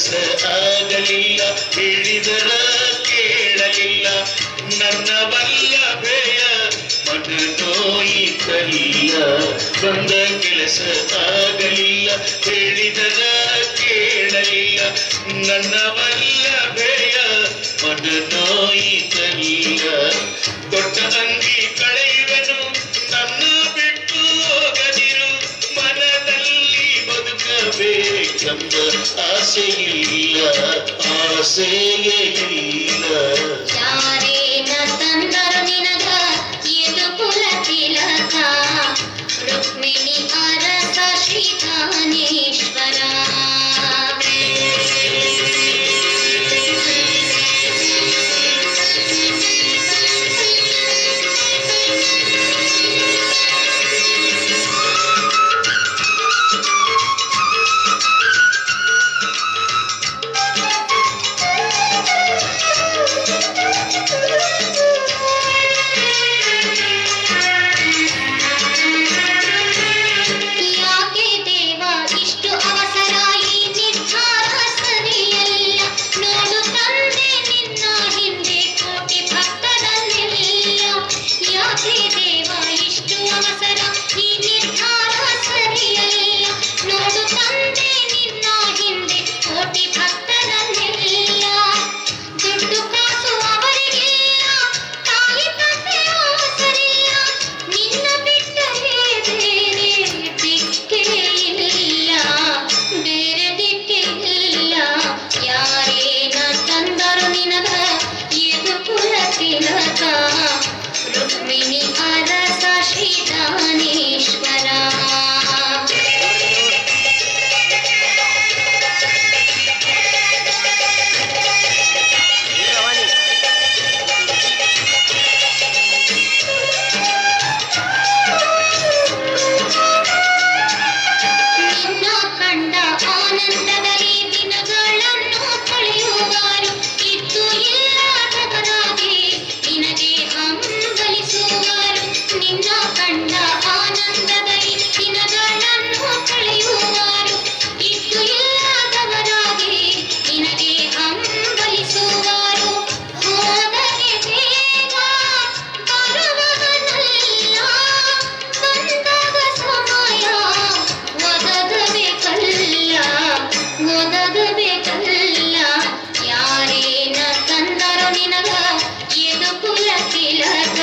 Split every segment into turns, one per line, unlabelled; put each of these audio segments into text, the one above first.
ಕೆಲಸ ಆಗಲಿಲ್ಲ, ಹೇಳಿದರ ಕೇಳಲಿಲ್ಲ. ನನ್ನ ವಲ್ಲಭೆಯ ಮನ ನೋಯಿತಲ್ಲ, ಬಂದ ಕೆಲಸ ಆಗಲಿಲ್ಲ, ಹೇಳಿದರ ಕೇಳಲಿಲ್ಲ. ನನ್ನ ವಲ್ಲಭೆಯ ಮನ ನೋಯಿತಲ್ಲ, ಕೊಟ್ಟ ಅಂಗಿ ಕಳೆಯುವೆನು, ನನ್ನ ಬಿಟ್ಟು ಹೋಗದಿರು. ಮನದಲ್ಲಿ ಬದುಕಬೇಕೆಂಬ ಆಸೆಯಿಲ್ಲ, ಆಸೆಯೇ ಇಲ್ಲ.
ಯಾರೇನ ತಂದರು ನಿನಗ ಇದು ಕುಲ ತಿಲಕ, ರುಕ್ಮಿಣಿ ಅರಸ ಶ್ರೀಕಾನೇಶ್ವರ. ರುಕ್ಮಿಣಿ ಅರಸ ಶ್ರೀಕಾನೇಶ್ವರ. ನಿನ್ನ ಕಂಡ ಆನಂದದಲ್ಲಿ ದಿನಗಳನ್ನು ಕಳೆಯುವರು, ಇದ್ದು ಇಲ್ಲದವರಾಗಿ ನಿನಗೆ ಹಂಬಲಿಸುವರು. ನಿನ್ನ ಕಂಡ ಆನಂದದಲ್ಲಿ ದಿನಗಳನ್ನು ಕಳೆಯುವರು, ಇದ್ದು ಇಲ್ಲದವರಾಗಿ ನಿನಗೆ ಹಂಬಲಿಸುವರು. ಹೋದರೆ ಬೇಗ ಬರುವವನಲ್ಲ, ಬಂದಾಗ ಸಮಯ ಒದಗಬೇಕಲ್ಲ, ಒದಗಬೇಕಲ್ಲ. ಯಾರೇನ ತಂದರು ನಿನಗ ಇದು ಕುಲ ತಿಲಕ,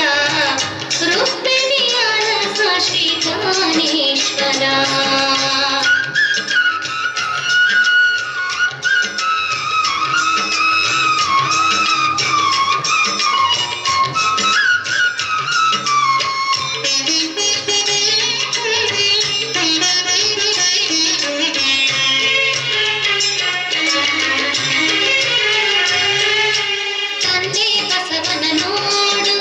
ರುಕ್ಮಿಣಿ ಅರಸ ಶ್ರೀಕಾನೇಶ್ವರ. ತಂದೆ ಬಸವನ ನೋಡು,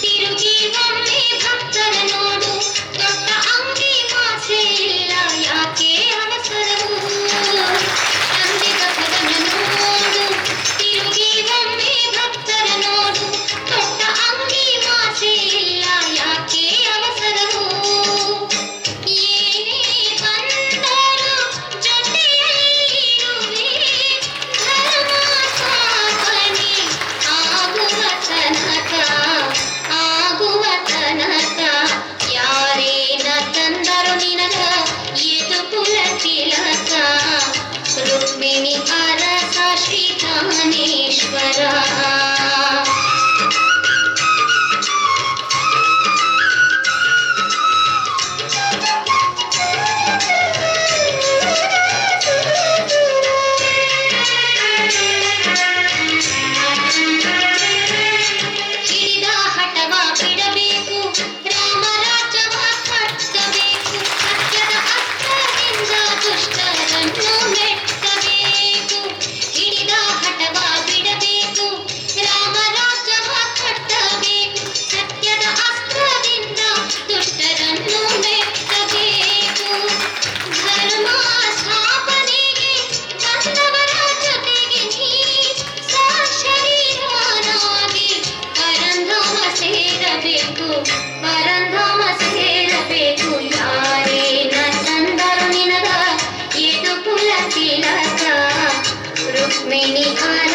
ತಿರುಗಿ ಒಮ್ಮೆ ಭಕ್ತರ ನೋಡು. ದೊಡ್ಡ ಅಂಗಿ ಮಾಸೆ ಇಲ್ಲ, ಯಾಕೆ ಅವಸರವು? ತಂದೆ ಬಸವನ ನೋಡು, ತಿರುಗಿ ಒಮ್ಮೆ ಭಕ್ತರ ನೋಡು. ದೊಡ್ಡ ಅಂಗಿ ಮಾಸೆ ಇಲ್ಲ, ಯಾಕೆ ಅವಸರವು? ಏನೇ ಬಂದರೂ ಜೊತೆಯಲ್ಲಿರುವೆ, ಧರ್ಮ ಸ್ಥಾಪನೆ ಆಗುವ ತನಕ, ಆಗುವ ತನಕ. ಯಾರೇನ ತಂದರು ನಿನಗ ಇದು ಕುಲ ತಿಲಕ, ರುಕ್ಮಿಣಿ ಅರಸ ಶ್ರೀಕಾನೇಶ್ವರ. ಹಿಡಿದ ಹಠವ ಬಿಡಬೇಕು, ರಾಮರಾಜ್ಯವ ಕಟ್ಟಬೇಕು. ಸತ್ಯದ ಅಸ್ತ್ರದಿಂದ ದುಷ್ಟರನ್ನು ಮೆಟ್ಟಬೇಕು. ಹಿಡಿದ ಹಠವ ಬಿಡಬೇಕು, ರಾಮರಾಜ್ಯವ ಕಟ್ಟಬೇಕು. ಸತ್ಯದ ಅಸ್ತ್ರದಿಂದ ದುಷ್ಟರನ್ನು ಮೆಟ್ಟಬೇಕು. ಧರ್ಮ ಸ್ಥಾಪನೆಗೆ ಬಂದವರ ಜೊತೆಗೆ ನೀ ಶರೀರನಾಗಿ ಪರಂಧಾಮ ಸೇರಬೇಕು, ಪರಂಧಾಮ ಸೇರಬೇಕು. ಯಾರೇನ ತಂದರು ನಿನಗ ಇದು ಕುಲ ತಿಲಕ, ಮಿಣಿಹಾರ